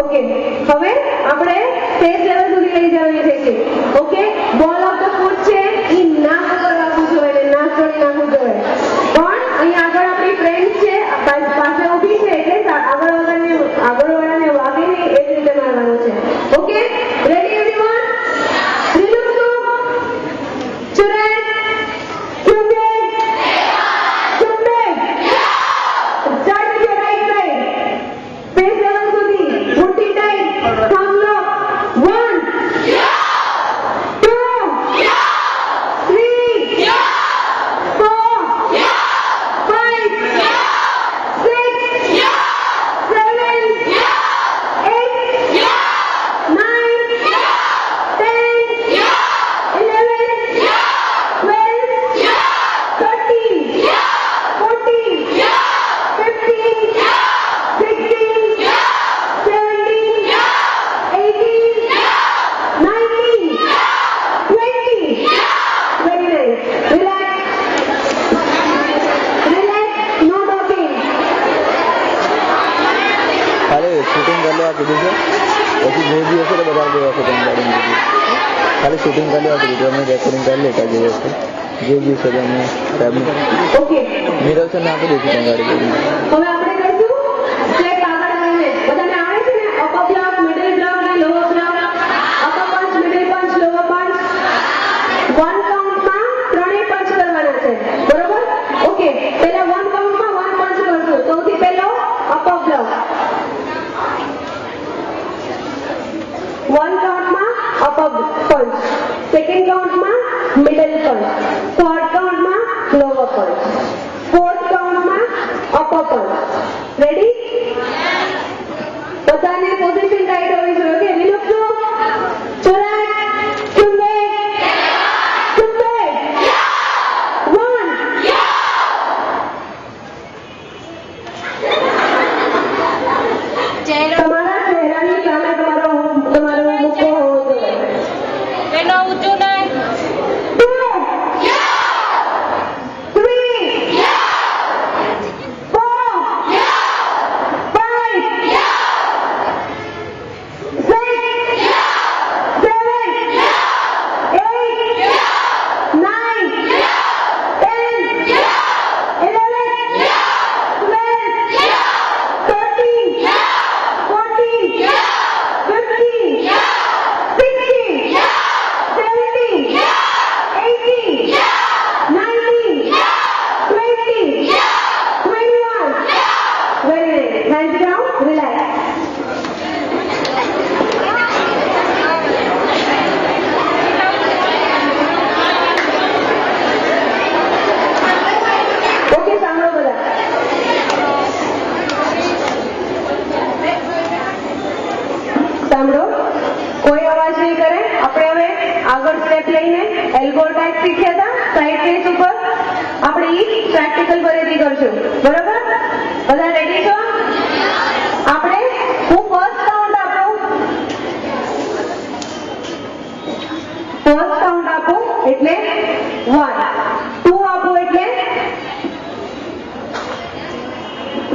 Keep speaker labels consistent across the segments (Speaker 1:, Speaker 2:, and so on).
Speaker 1: Okay હવે આપણે stage level સુધી લઈ જવાની છે ઓકે બોલ ઓફ ધ ફૂટ છે એ ના ઉપર રાખવું જોઈએ ના છોડી નાખવું જોઈએ પણ અહીંયા આગળ આપણી ફ્રેન્ડ છે પાસે ઊભી છે એટલે આગળવાળાને વાગે નહીં એવી રીતે મારવાનું છે ઓકે રેડી એવરીવન
Speaker 2: શૂટિંગ કરી લેવા કીધું છે પછી જે બી હશે તો બધા દેવા છે ગાડી ખાલી શૂટિંગ કરી લેવા કીધું અમે રેકોર્ડિંગ કરી લેતા જઈએ છીએ જે બી છે અમે
Speaker 1: ઓકે
Speaker 2: મિરર છે ને આપી દઈશું ગાડી
Speaker 1: હવે આપણે કરશું સ્ટેપ આગળ આવીને બધાને આવે છે ને અપર બ્લોક મિડલ બ્લોક અને લોઅર બ્લોક અપર પંચ મિડલ પંચ લોઅર પંચ વન કાઉન્ટમાં ત્રણેય પંચ કરવાના છે બરોબર ઓકે પહેલા વન કાઉન્ટમાં વન પંચ કરશું સૌથી પહેલો અપર બ્લોક વન કાઉન્ટમાં અપર પંચ સેકન્ડ કાઉન્ટમાં મિડલ પંચ થર્ડ કાઉન્ટમાં લોઅર પંચ ફોર્થ કાઉન્ટમાં અપર પંચ રેડી બધાને પોઝિશન ટાઈટ હોવી જોઈએ ઓકે વિલુપ્તો ચોરાય ચુંબે ચુંબે વન તમારા ચહેરાની સામે તમારો મુખો હોવો જોઈએ
Speaker 3: પેલો ઊંચું નહીં
Speaker 1: 2 3 4 5 6 7 8 9 Hands down, relax. Okay, સાંભળો બધા. સાંભળો કોઈ અવાજ નહીં કરે આપણે હવે આગળ સ્ટેપ લઈને એલ્બો ટાઈપ શીખ્યા હતા સાઈડ ફેસ ઉપર આપણે ઈ પ્રેક્ટિકલ ફરીથી કરશું બરોબર બધા રેડી છો આપણે હું ફર્સ્ટ કાઉન્ટ આપું એટલે 1 2 આપું એટલે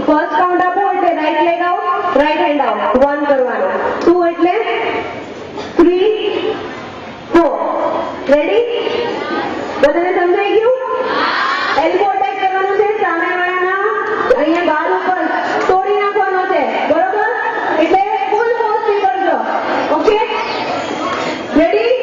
Speaker 1: ફર્સ્ટ કાઉન્ટ આપું એટલે right leg out right hand out 1 કરવાનો 2 એટલે 3 4 રેડી બધાને સમજાઈ ગયું એલ્બો અટેક કરવાનું છે સામેવાળાના અહીંયા ગાલ ઉપર તોડી નાખવાનો છે બરોબર એટલે ફૂલ ફોર્સથી કરજો ઓકે રેડી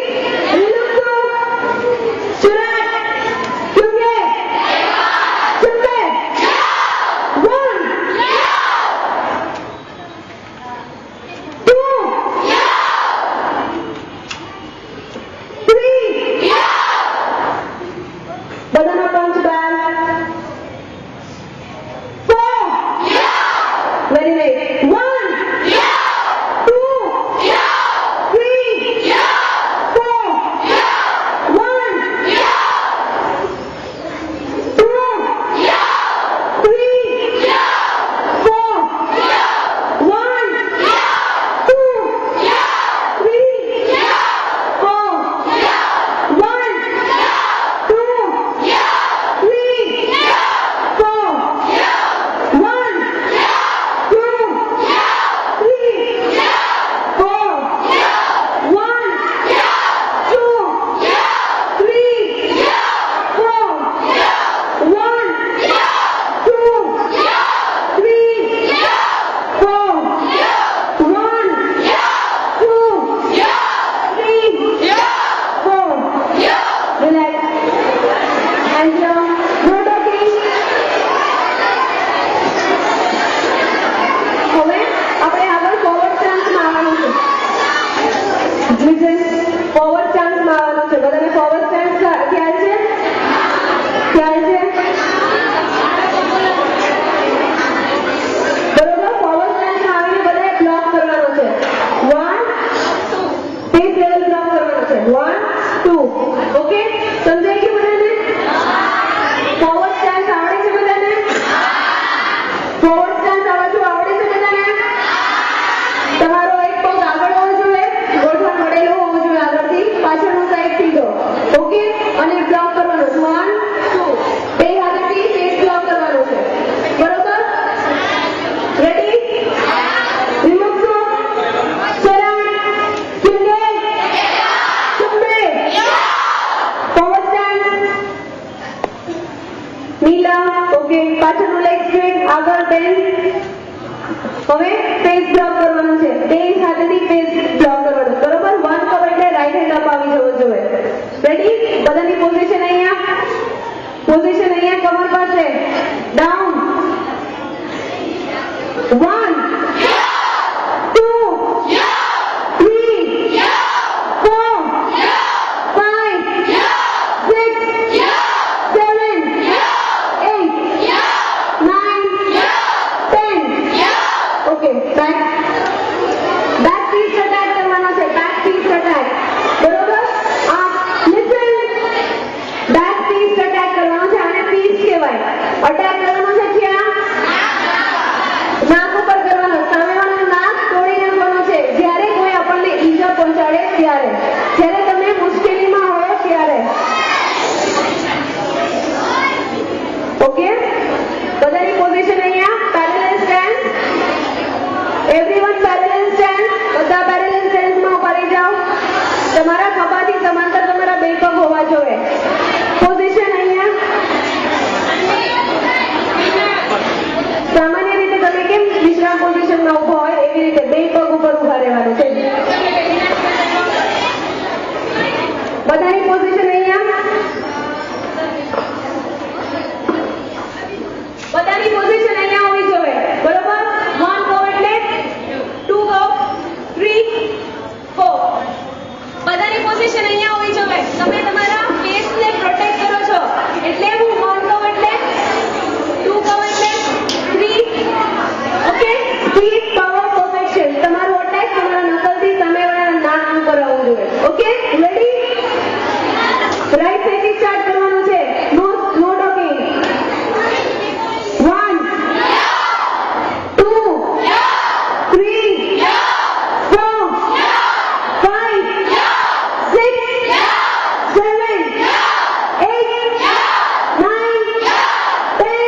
Speaker 1: પેન હવે પેજ બ્લોક કરવાનું છે. પેન સાથેથી પેજ બ્લોક કરવાનું. બરોબર? વન કવ એટલે રાઈટ હેન્ડ અપ આવી જવો જોઈએ. રેડી? બધાની પોઝિશન અહીંયા. પોઝિશન અહીંયા કમર પાસે. Down. 1 2 3 4 5 6 7 8 9 10. Okay, back fist attack કરવાનો છે. back fist attack. બરોબર? listen. back fist attack કરવાનો છે. આને fist કહેવાય. અટેક કરવાનો છે ક્યાં? નાક ઉપર કરવાનો. સામેવાળાનું નાક તોડી નાખવાનું છે. જ્યારે કોઈ આપણને ઈજા પહોંચાડે ત્યારે. જ્યારે તમે મુશ્કેલીમાં હોય ત્યારે. ઓકે? બધાની પોઝિશન અહીંયા. Parallel stand. Everyone parallel stand. બધા પેરેલલ સ્ટેન્ડમાં ઉભા રહી જાઓ. તમારા ખભાથી સમાંતર તમારા બે પગ હોવા જોઈએ. પોઝિશન અહીંયા. સામાન્ય રીતે તમે કેમ વિશ્રામ પોઝિશનમાં ઊભા હોય એવી રીતે બે પગ ઉપર ઊભા રહેવાનું છે. બધાની પોઝિશન અહીંયા. બધાની પોઝિશન અહીંયા હોવી જોઈએ. બરોબર? 1 ગો એટલે 2 ગો 3 4. બધાની પોઝિશન અહીંયા હોવી જોઈએ. તમે તમારા ફેસને પ્રોટેક્ટ કરો છો એટલે હું 1 ગો એટલે 2 ગો એટલે 3. ઓકે? Speed power perfection. તમારો અટેક તમારા નકલથી સામેવાળાના નાક ઉપર આવવું જોઈએ. ઓકે? રેડી? રાઈટ સાઈડથી સ્ટાર્ટ કરવાનું છે. નો talking. 1 2 3 4 5 6 7 8 9 10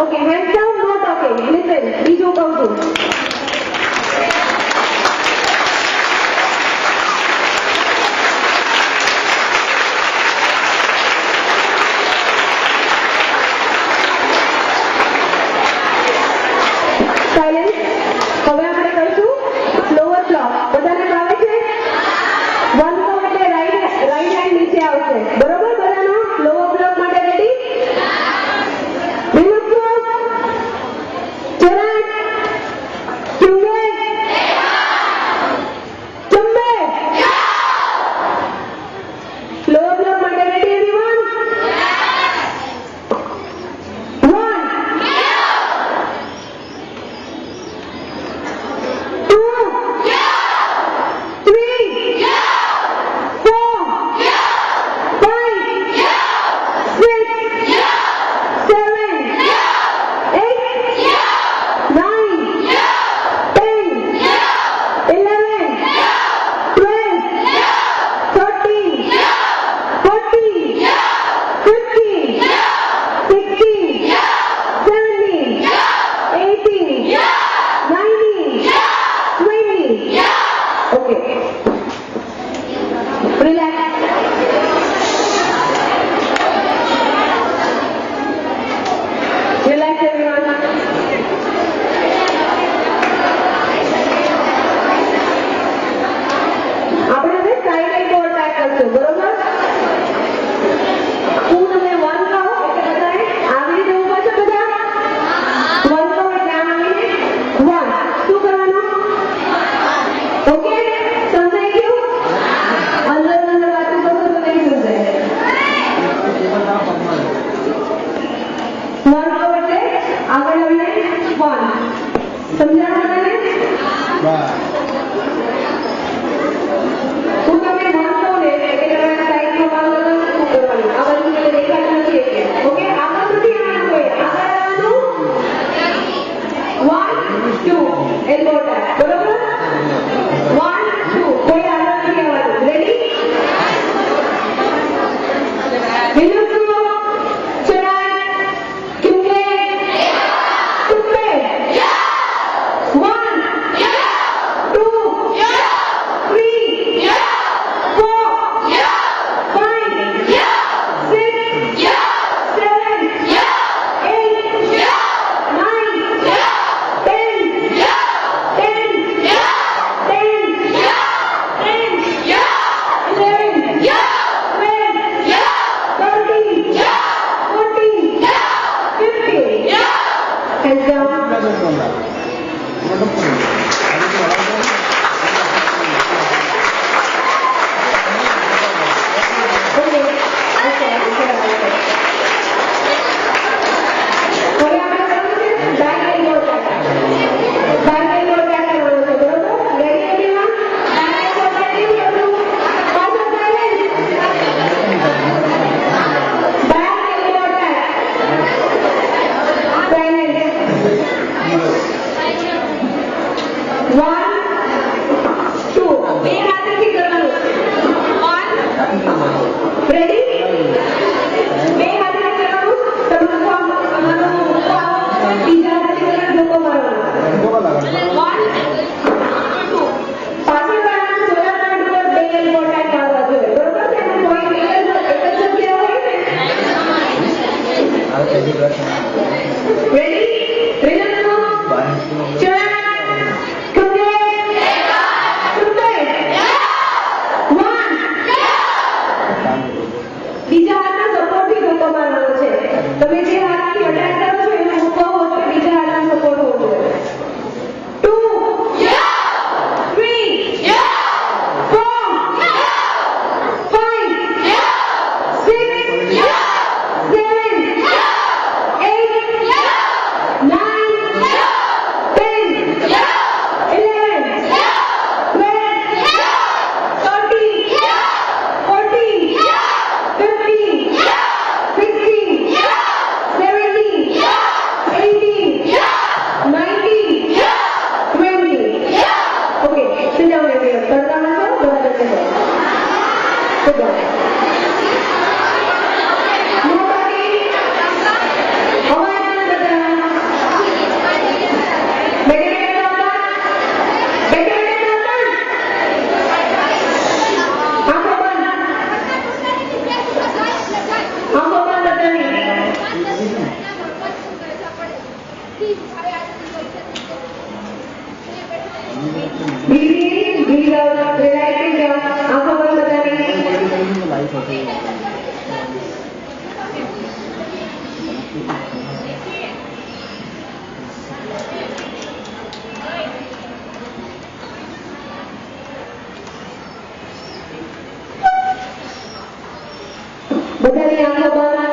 Speaker 1: Okay, hands down, no talking. Listen, બીજું કહું છું. Silence. હવે આપણે કરીશું લોઅર બ્લોક. બધાને ભાવે છે? 1 ગો એટલે રાઈટ હેન્ડ નીચે આવશે. બરોબર? બધાનો લોઅર બ્લોક માટે રેડી? Hands down. બીજા હાથના સપોર્ટથી ધોકો મારવાનો છે. તમે જે હાથથી અટેક કરો છો એનો મૂકો હોવો જોઈએ, બીજા હાથના સપોર્ટ હોવો જોઈએ. 2 3 4 5 6 7 8 9 બધાની આંખો બંધ.